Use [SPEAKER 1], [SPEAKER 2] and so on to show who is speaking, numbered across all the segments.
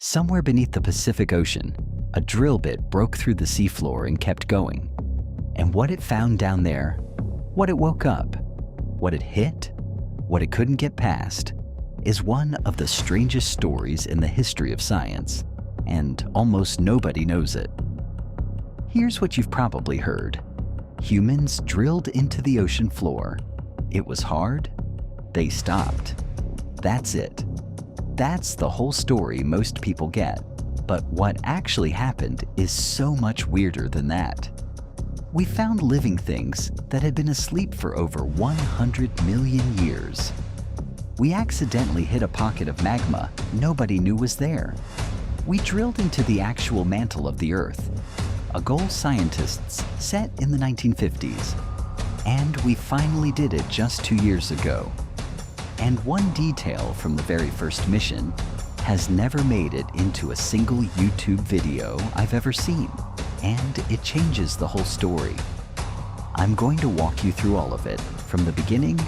[SPEAKER 1] Somewhere beneath the Pacific Ocean, a drill bit broke through the seafloor and kept going. And what it found down there, what it woke up, what it hit, what it couldn't get past, is one of the strangest stories in the history of science, and almost nobody knows it. Here's what you've probably heard. Humans drilled into the ocean floor. It was hard. They stopped. That's it. That's the whole story most people get. But what actually happened is so much weirder than that. We found living things that had been asleep for over 100 million years. We accidentally hit a pocket of magma nobody knew was there. We drilled into the actual mantle of the Earth, a goal scientists set in the 1950s. And we finally did it just 2 years ago. And one detail from the very first mission has never made it into a single YouTube video I've ever seen, and it changes the whole story. I'm going to walk you through all of it, from the beginning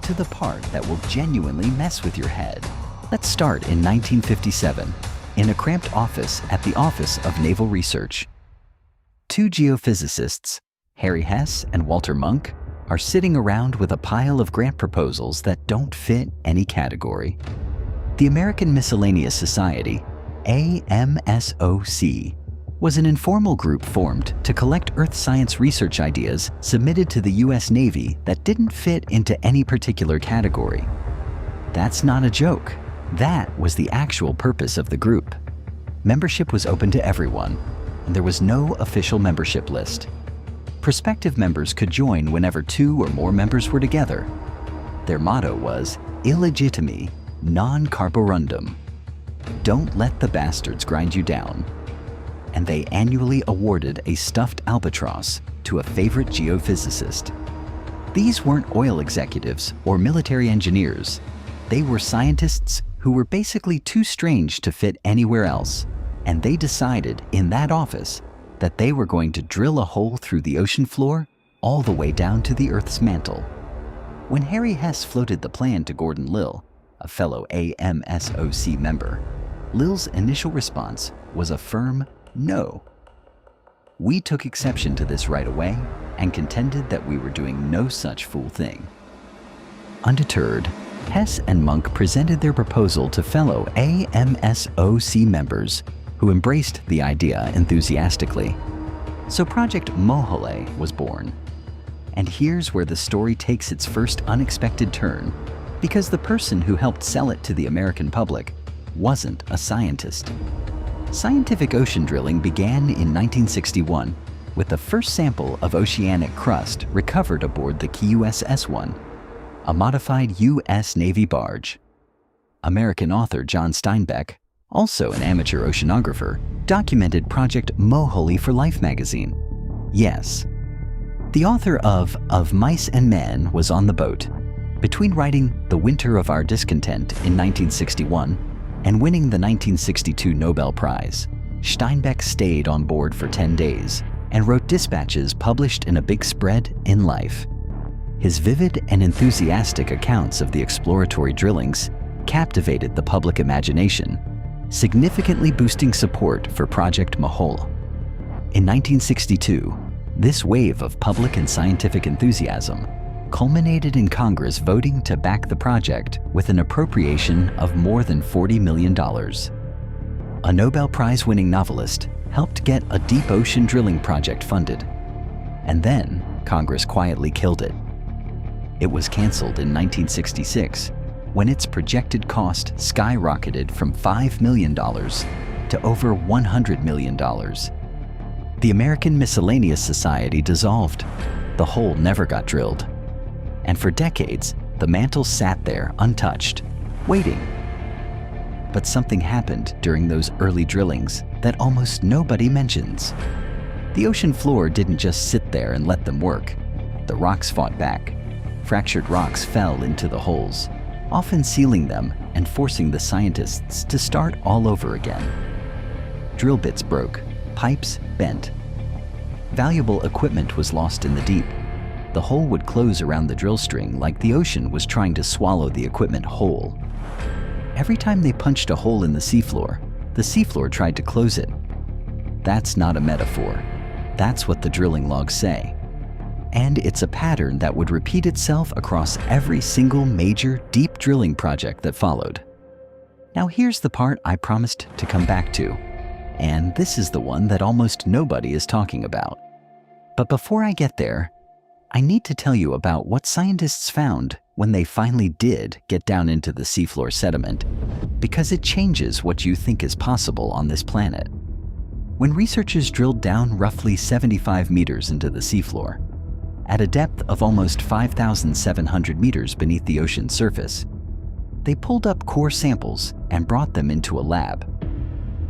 [SPEAKER 1] to the part that will genuinely mess with your head. Let's start in 1957, in a cramped office at the Office of Naval Research. Two geophysicists, Harry Hess and Walter Munk, are sitting around with a pile of grant proposals that don't fit any category. The American Miscellaneous Society, AMSOC, was an informal group formed to collect earth science research ideas submitted to the US Navy that didn't fit into any particular category. That's not a joke. That was the actual purpose of the group. Membership was open to everyone, and there was no official membership list. Prospective members could join whenever 2 or more members were together. Their motto was illegitimi non carborundum. Don't let the bastards grind you down. And they annually awarded a stuffed albatross to a favorite geophysicist. These weren't oil executives or military engineers. They were scientists who were basically too strange to fit anywhere else, and they decided in that office that they were going to drill a hole through the ocean floor all the way down to the Earth's mantle. When Harry Hess floated the plan to Gordon Lill, a fellow AMSOC member, Lill's initial response was a firm no. We took exception to this right away and contended that we were doing no such fool thing. Undeterred, Hess and Munk presented their proposal to fellow AMSOC members who embraced the idea enthusiastically. So Project Mohole was born. And here's where the story takes its first unexpected turn, because the person who helped sell it to the American public wasn't a scientist. Scientific ocean drilling began in 1961 with the first sample of oceanic crust recovered aboard the KUSS-1, a modified U.S. Navy barge. American author John Steinbeck, also an amateur oceanographer, documented Project Mohole for Life magazine. Yes, the author of Mice and Men was on the boat. Between writing The Winter of Our Discontent in 1961 and winning the 1962 Nobel Prize, Steinbeck stayed on board for 10 days and wrote dispatches published in a big spread in Life. His vivid and enthusiastic accounts of the exploratory drillings captivated the public imagination, significantly boosting support for Project Mohole. In 1962, this wave of public and scientific enthusiasm culminated in Congress voting to back the project with an appropriation of more than $40 million. A Nobel Prize-winning novelist helped get a deep ocean drilling project funded, and then Congress quietly killed it. It was canceled in 1966 when its projected cost skyrocketed from $5 million to over $100 million. The American Miscellaneous Society dissolved. The hole never got drilled. And for decades, the mantle sat there untouched, waiting. But something happened during those early drillings that almost nobody mentions. The ocean floor didn't just sit there and let them work. The rocks fought back. Fractured rocks fell into the holes, often sealing them and forcing the scientists to start all over again. Drill bits broke, pipes bent. Valuable equipment was lost in the deep. The hole would close around the drill string like the ocean was trying to swallow the equipment whole. Every time they punched a hole in the seafloor, the seafloor tried to close it. That's not a metaphor. That's what the drilling logs say. And it's a pattern that would repeat itself across every single major deep drilling project that followed. Now here's the part I promised to come back to, and this is the one that almost nobody is talking about. But before I get there, I need to tell you about what scientists found when they finally did get down into the seafloor sediment, because it changes what you think is possible on this planet. When researchers drilled down roughly 75 meters into the seafloor, at a depth of almost 5,700 meters beneath the ocean's surface, they pulled up core samples and brought them into a lab.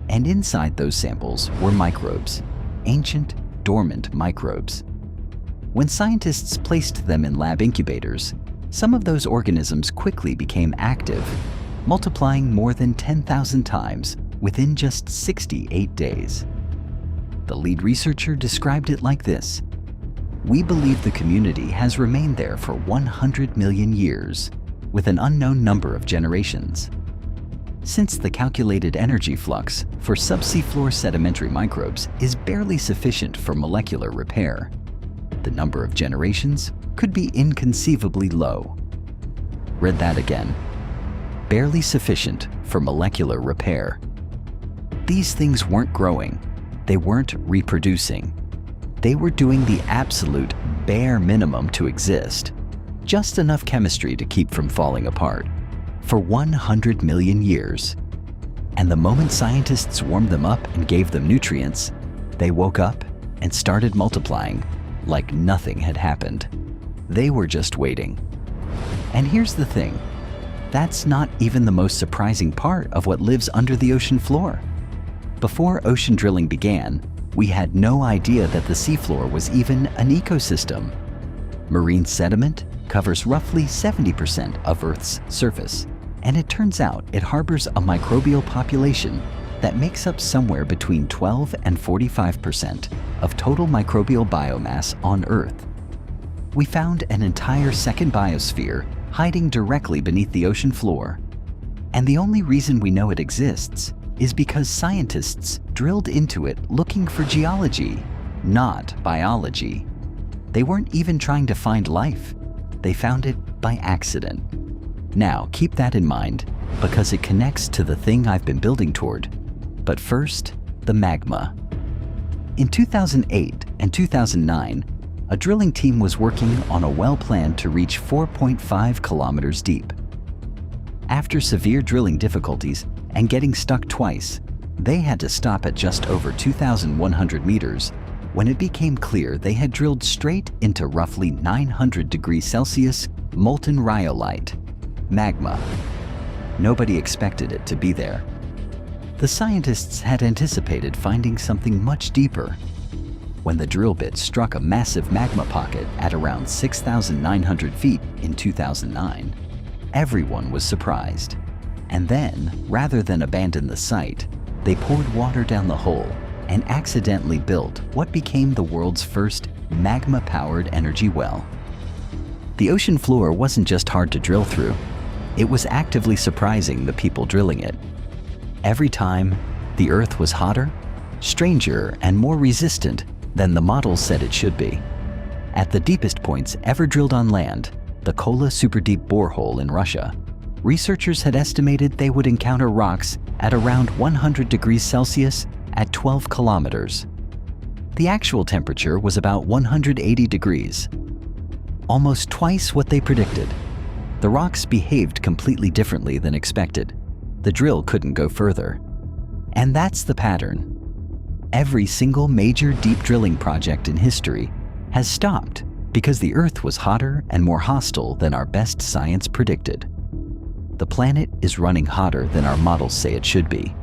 [SPEAKER 1] And inside those samples were microbes, ancient, dormant microbes. When scientists placed them in lab incubators, some of those organisms quickly became active, multiplying more than 10,000 times within just 68 days. The lead researcher described it like this: "We believe the community has remained there for 100 million years, with an unknown number of generations. Since the calculated energy flux for subsea floor sedimentary microbes is barely sufficient for molecular repair, the number of generations could be inconceivably low." Read that again. Barely sufficient for molecular repair. These things weren't growing. They weren't reproducing. They were doing the absolute bare minimum to exist, just enough chemistry to keep from falling apart, for 100 million years. And the moment scientists warmed them up and gave them nutrients, they woke up and started multiplying like nothing had happened. They were just waiting. And here's the thing, that's not even the most surprising part of what lives under the ocean floor. Before ocean drilling began, we had no idea that the seafloor was even an ecosystem. Marine sediment covers roughly 70% of Earth's surface, and it turns out it harbors a microbial population that makes up somewhere between 12 and 45% of total microbial biomass on Earth. We found an entire second biosphere hiding directly beneath the ocean floor, and the only reason we know it exists is because scientists drilled into it looking for geology, not biology. They weren't even trying to find life. They found it by accident. Now, keep that in mind, because it connects to the thing I've been building toward. But first, the magma. In 2008 and 2009, a drilling team was working on a well planned to reach 4.5 kilometers deep. After severe drilling difficulties and getting stuck twice, they had to stop at just over 2,100 meters when it became clear they had drilled straight into roughly 900 degrees Celsius molten rhyolite, magma. Nobody expected it to be there. The scientists had anticipated finding something much deeper. When the drill bit struck a massive magma pocket at around 6,900 feet in 2009, everyone was surprised. And then, rather than abandon the site, they poured water down the hole and accidentally built what became the world's first magma-powered energy well. The ocean floor wasn't just hard to drill through, it was actively surprising the people drilling it. Every time, the Earth was hotter, stranger, and more resistant than the models said it should be. At the deepest points ever drilled on land, the Kola super-deep borehole in Russia, researchers had estimated they would encounter rocks at around 100 degrees Celsius at 12 kilometers. The actual temperature was about 180 degrees, almost twice what they predicted. The rocks behaved completely differently than expected. The drill couldn't go further. And that's the pattern. Every single major deep drilling project in history has stopped because the Earth was hotter and more hostile than our best science predicted. The planet is running hotter than our models say it should be,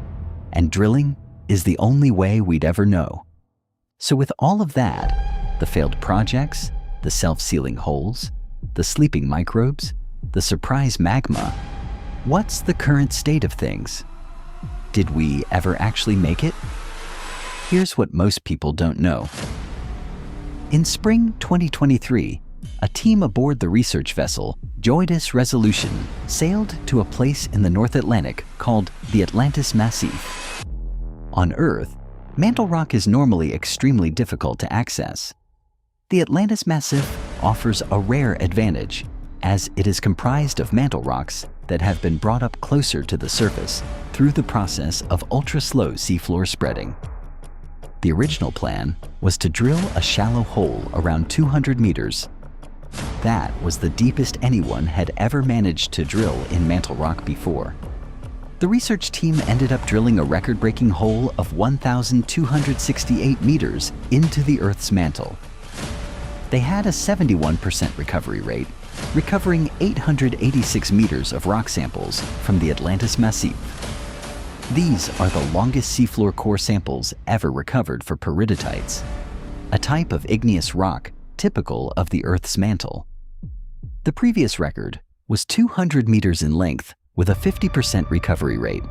[SPEAKER 1] and drilling is the only way we'd ever know. So with all of that, the failed projects, the self-sealing holes, the sleeping microbes, the surprise magma, what's the current state of things? Did we ever actually make it? Here's what most people don't know. In spring 2023, a team aboard the research vessel JOIDES Resolution sailed to a place in the North Atlantic called the Atlantis Massif. On Earth, mantle rock is normally extremely difficult to access. The Atlantis Massif offers a rare advantage, as it is comprised of mantle rocks that have been brought up closer to the surface through the process of ultra-slow seafloor spreading. The original plan was to drill a shallow hole around 200 meters. That was the deepest anyone had ever managed to drill in mantle rock before. The research team ended up drilling a record-breaking hole of 1,268 meters into the Earth's mantle. They had a 71% recovery rate, recovering 886 meters of rock samples from the Atlantis Massif. These are the longest seafloor core samples ever recovered for periddotites, a type of igneous rock typical of the Earth's mantle. The previous record was 200 meters in length with a 50% recovery rate.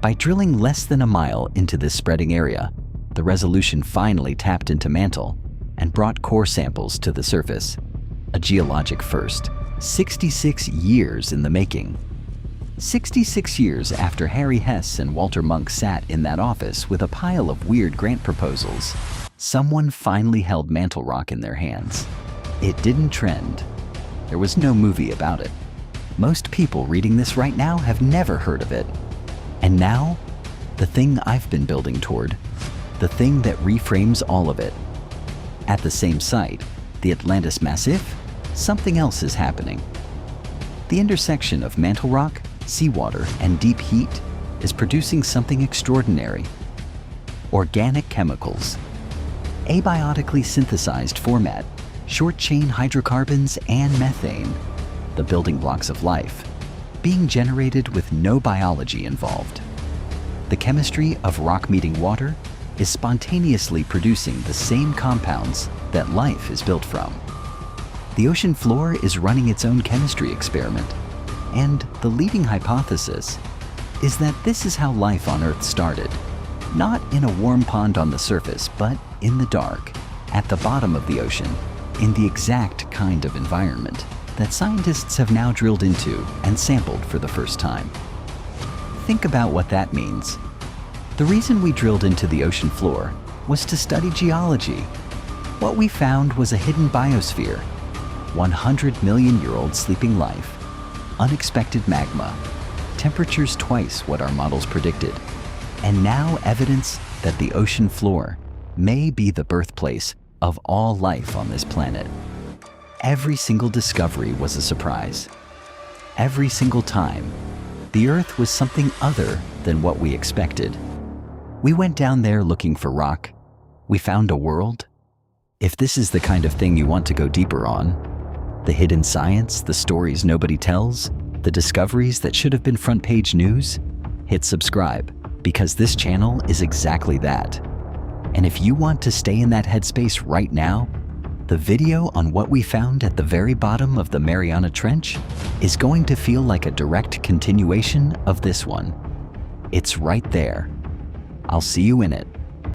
[SPEAKER 1] By drilling less than a mile into this spreading area, the resolution finally tapped into mantle and brought core samples to the surface. A geologic first, 66 years in the making. 66 years after Harry Hess and Walter Munk sat in that office with a pile of weird grant proposals, someone finally held mantle rock in their hands. It didn't trend. There was no movie about it. Most people reading this right now have never heard of it. And now, the thing I've been building toward, the thing that reframes all of it. At the same site, the Atlantis Massif, something else is happening. The intersection of mantle rock, seawater, and deep heat is producing something extraordinary. Organic chemicals. Abiotically synthesized format, short-chain hydrocarbons and methane, the building blocks of life, being generated with no biology involved. The chemistry of rock meeting water is spontaneously producing the same compounds that life is built from. The ocean floor is running its own chemistry experiment, and the leading hypothesis is that this is how life on Earth started. Not in a warm pond on the surface, but in the dark, at the bottom of the ocean, in the exact kind of environment that scientists have now drilled into and sampled for the first time. Think about what that means. The reason we drilled into the ocean floor was to study geology. What we found was a hidden biosphere, 100-million-year-old sleeping life, unexpected magma, temperatures twice what our models predicted, and now evidence that the ocean floor may be the birthplace of all life on this planet. Every single discovery was a surprise. Every single time, the Earth was something other than what we expected. We went down there looking for rock. We found a world. If this is the kind of thing you want to go deeper on, the hidden science, the stories nobody tells, the discoveries that should have been front-page news, hit subscribe, because this channel is exactly that. And if you want to stay in that headspace right now, the video on what we found at the very bottom of the Mariana Trench is going to feel like a direct continuation of this one. It's right there. I'll see you in it.